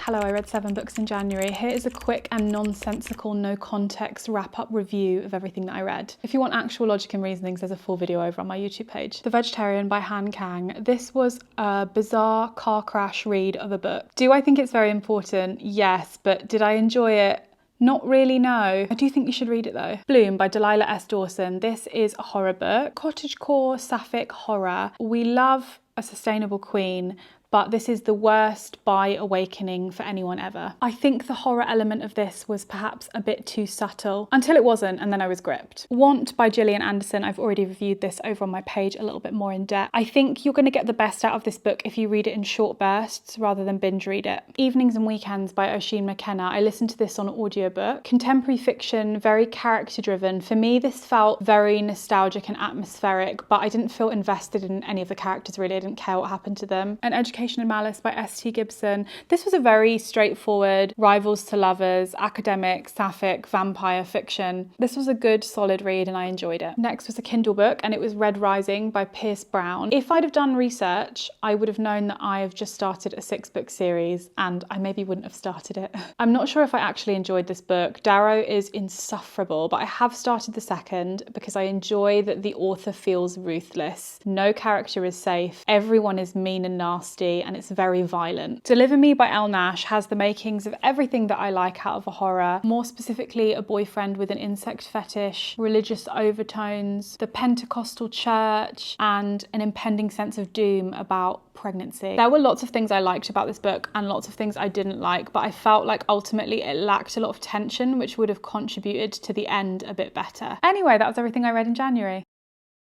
Hello, I read 7 books in January. Here is a quick and nonsensical, no context wrap-up review of everything that I read. If you want actual logic and reasonings, there's a full video over on my YouTube page. The Vegetarian by Han Kang. This was a bizarre car crash read of a book. Do I think it's very important? Yes, but did I enjoy it? Not really, no. I do think you should read it though. Bloom by Delilah S. Dawson. This is a horror book. Cottagecore sapphic horror. We love a sustainable queen, but this is the worst bi awakening for anyone ever. I think the horror element of this was perhaps a bit too subtle, until it wasn't, and then I was gripped. Want by Gillian Anderson. I've already reviewed this over on my page a little bit more in depth. I think you're going to get the best out of this book if you read it in short bursts rather than binge read it. Evenings and Weekends by Oisin McKenna. I listened to this on audiobook. Contemporary fiction, very character driven. For me, this felt very nostalgic and atmospheric, but I didn't feel invested in any of the characters really. I didn't care what happened to them. And Education and Malice by S.T. Gibson. This was a very straightforward, rivals to lovers, academic, sapphic, vampire fiction. This was a good, solid read and I enjoyed it. Next was a Kindle book and it was Red Rising by Pierce Brown. If I'd have done research, I would have known that I have just started a 6-book series and I maybe wouldn't have started it. I'm not sure if I actually enjoyed this book. Darrow is insufferable, but I have started the second because I enjoy that the author feels ruthless. No character is safe. Everyone is mean and nasty, and it's very violent. Deliver Me by Elle Nash has the makings of everything that I like out of a horror, more specifically a boyfriend with an insect fetish, religious overtones, the Pentecostal church, and an impending sense of doom about pregnancy. There were lots of things I liked about this book and lots of things I didn't like, but I felt like ultimately it lacked a lot of tension, which would have contributed to the end a bit better. Anyway, that was everything I read in January.